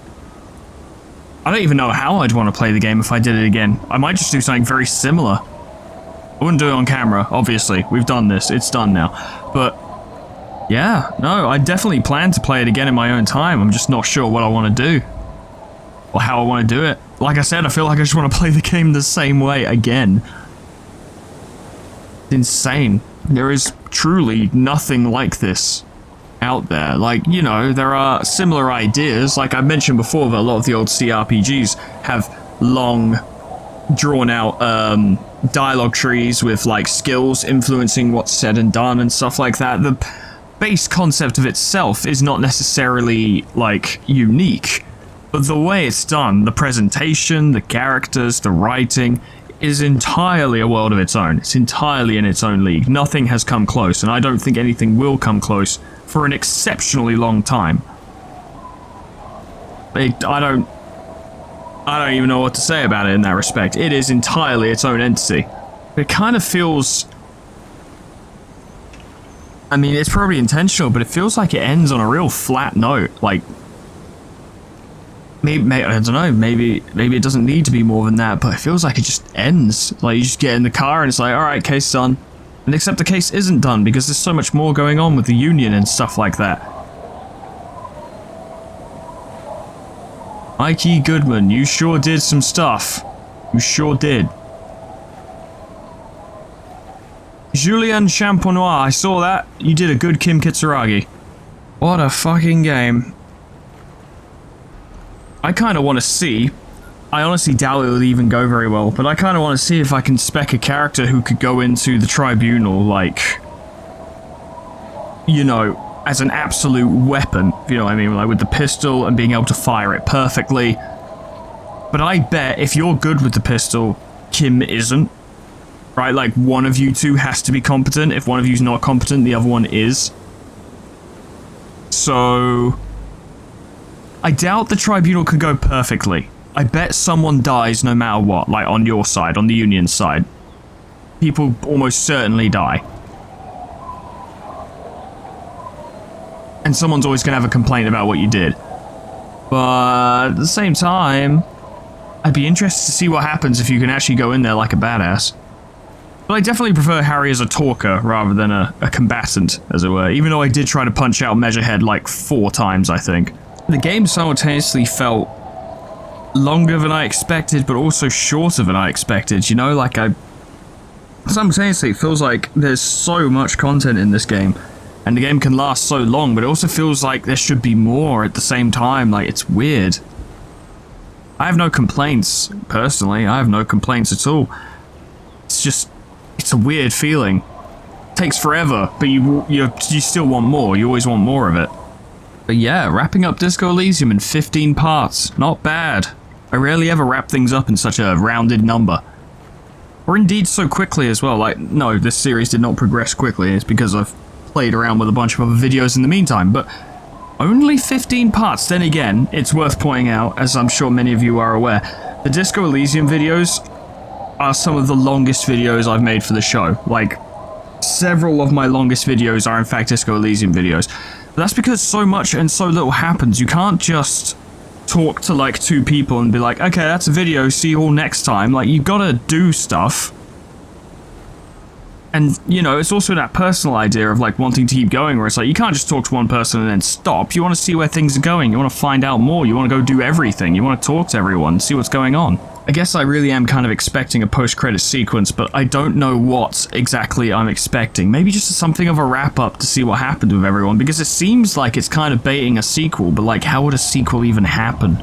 I don't even know how I'd want to play the game if I did it again. I might just do something very similar. I wouldn't do it on camera, obviously. We've done this. It's done now. But yeah, no, I definitely plan to play it again in my own time. I'm just not sure what I want to do. Or how I want to do it. Like I said, I feel like I just want to play the game the same way again. It's insane. There is truly nothing like this out there. Like, you know, there are similar ideas. Like I mentioned before, that a lot of the old CRPGs have long, drawn-out dialogue trees with, like, skills influencing what's said and done and stuff like that. The base concept of itself is not necessarily, like, unique. But the way it's done, the presentation, the characters, the writing, is entirely a world of its own. It's entirely in its own league. Nothing has come close, and I don't think anything will come close for an exceptionally long time. I don't even know what to say about it in that respect. It is entirely its own entity. It kind of feels... I mean, it's probably intentional, but it feels like it ends on a real flat note. Like... Maybe, I don't know, maybe it doesn't need to be more than that, but it feels like it just ends. Like, you just get in the car and it's like, alright, case done. And except the case isn't done, because there's so much more going on with the Union and stuff like that. Mikey Goodman, you sure did some stuff. You sure did. Julien Champenois, I saw that. You did a good Kim Kitsuragi. What a fucking game. I kind of want to see. I honestly doubt it will even go very well, but I kind of want to see if I can spec a character who could go into the tribunal, like, you know, as an absolute weapon, if you know what I mean, like with the pistol and being able to fire it perfectly. But I bet if you're good with the pistol, Kim isn't. Right, like one of you two has to be competent. If one of you's not competent, the other one is. So I doubt the tribunal could go perfectly. I bet someone dies no matter what, like on your side, on the Union side. People almost certainly die. And someone's always going to have a complaint about what you did. But at the same time, I'd be interested to see what happens if you can actually go in there like a badass. But I definitely prefer Harry as a talker rather than a combatant, as it were, even though I did try to punch out Measurehead like 4 times, I think. The game simultaneously felt longer than I expected, but also shorter than I expected, you know, like simultaneously it feels like there's so much content in this game, and the game can last so long, but it also feels like there should be more at the same time, like it's weird. I have no complaints, personally, I have no complaints at all. It's just, it's a weird feeling. It takes forever, but you still want more, you always want more of it. But yeah, wrapping up Disco Elysium in 15 parts, not bad. I rarely ever wrap things up in such a rounded number. Or indeed so quickly as well, like, no, this series did not progress quickly, it's because I've played around with a bunch of other videos in the meantime, but only 15 parts. Then again, it's worth pointing out, as I'm sure many of you are aware, the Disco Elysium videos are some of the longest videos I've made for the show. Like, several of my longest videos are in fact Disco Elysium videos. But that's because so much and so little happens. You can't just talk to like 2 people and be like, okay, that's a video, see you all next time. Like, you gotta do stuff. And, you know, it's also that personal idea of like wanting to keep going, where it's like, you can't just talk to one person and then stop. You want to see where things are going. You want to find out more. You want to go do everything. You want to talk to everyone, see what's going on. I guess I really am kind of expecting a post-credit sequence, but I don't know what exactly I'm expecting. Maybe just something of a wrap-up to see what happened with everyone, because it seems like it's kind of baiting a sequel, but like, how would a sequel even happen?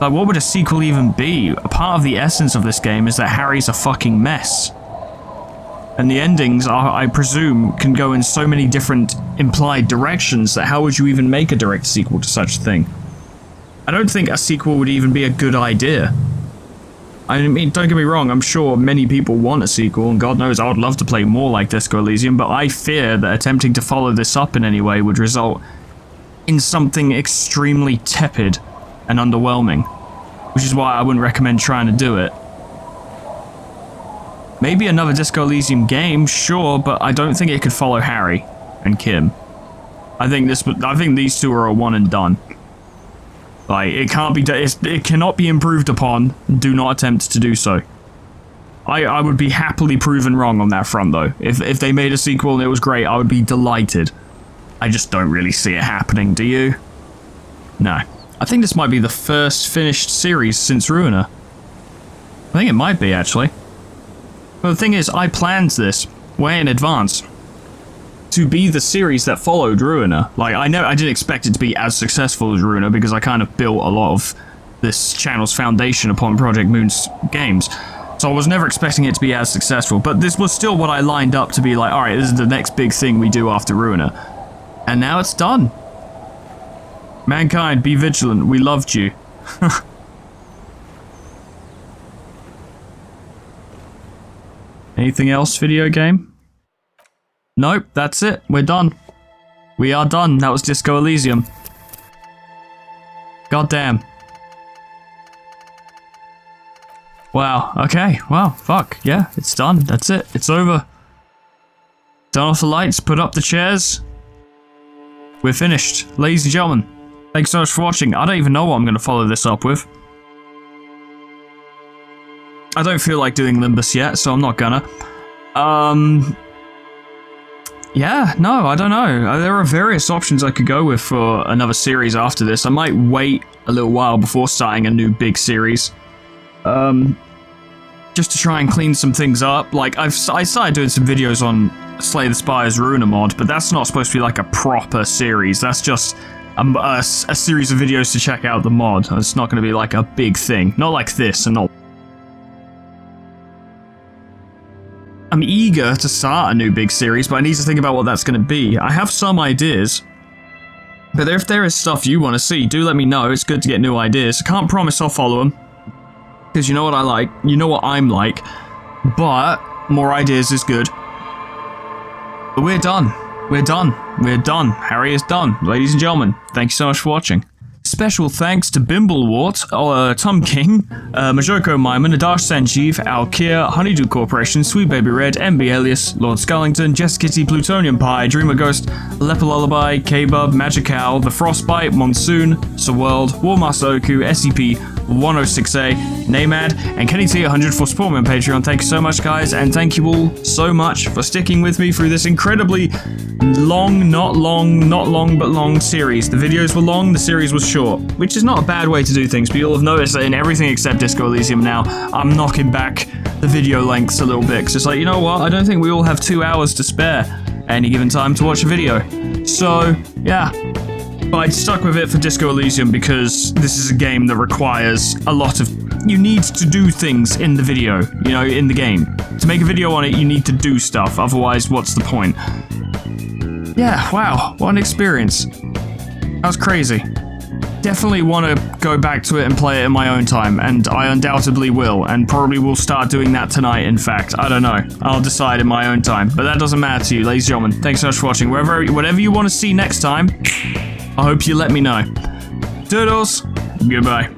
Like, what would a sequel even be? A part of the essence of this game is that Harry's a fucking mess. And the endings, are, I presume, can go in so many different implied directions that how would you even make a direct sequel to such a thing? I don't think a sequel would even be a good idea. I mean, don't get me wrong, I'm sure many people want a sequel, and God knows I would love to play more like Disco Elysium, but I fear that attempting to follow this up in any way would result in something extremely tepid and underwhelming, which is why I wouldn't recommend trying to do it. Maybe another Disco Elysium game, sure, but I don't think it could follow Harry and Kim. I think these two are a one and done. Like, it can't be, it cannot be improved upon. Do not attempt to do so. I would be happily proven wrong on that front, though. If they made a sequel and it was great, I would be delighted. I just don't really see it happening, do you? No. I think this might be the first finished series since Ruiner. I think it might be, actually. But the thing is, I planned this way in advance to be the series that followed Ruiner. Like, I didn't expect it to be as successful as Ruiner, because I kind of built a lot of this channel's foundation upon Project Moon's games. So I was never expecting it to be as successful, but this was still what I lined up to be like, alright, this is the next big thing we do after Ruiner. And now it's done. Mankind, be vigilant, we loved you. Anything else, video game? Nope, that's it. We're done. We are done. That was Disco Elysium. God damn. Wow, okay. Wow, fuck. Yeah, it's done. That's it. It's over. Turn off the lights, put up the chairs. We're finished. Ladies and gentlemen, thanks so much for watching. I don't even know what I'm going to follow this up with. I don't feel like doing Limbus yet, so I'm not gonna. Yeah, no, I don't know. There are various options I could go with for another series after this. I might wait a little while before starting a new big series. just to try and clean some things up. Like, I started doing some videos on Slay the Spire's Ruiner mod, but that's not supposed to be like a proper series. That's just a series of videos to check out the mod. It's not going to be like a big thing. Not like this, and not... I'm eager to start a new big series, but I need to think about what that's going to be. I have some ideas, but if there is stuff you want to see, do let me know. It's good to get new ideas. I can't promise I'll follow them, because you know what I like, you know what I'm like, but more ideas is good. But we're done. We're done. We're done. Harry is done. Ladies and gentlemen, thank you so much for watching. Special thanks to Bimblewart, Tom King, Majoko Myman, Adash Sanjeev, Alkia, Honeydew Corporation, Sweet Baby Red, MB Elias, Lord Scullington, Jess Kitty, Plutonium Pie, Dreamer Ghost, Leper Lullaby, K-Bub, Magic Owl, The Frostbite, Monsoon, Sir World, Warmaster Oku, SCP 106A, Namad, and Kenny T100 for support me on Patreon. Thank you so much, guys, and thank you all so much for sticking with me through this incredibly long, not long, but long series. The videos were long, the series was short, which is not a bad way to do things, but you'll have noticed that in everything except Disco Elysium now, I'm knocking back the video lengths a little bit, because it's like, you know what, I don't think we all have 2 hours to spare at any given time to watch a video. So, yeah. But I stuck with it for Disco Elysium because this is a game that requires a lot of... You need to do things in the video, you know, in the game. To make a video on it, you need to do stuff, otherwise what's the point? Yeah, wow, what an experience. That was crazy. Definitely want to go back to it and play it in my own time, and I undoubtedly will, and probably will start doing that tonight, in fact. I don't know. I'll decide in my own time, but that doesn't matter to you, ladies and gentlemen. Thanks so much for watching. Whatever you want to see next time, I hope you let me know. Doodles, goodbye.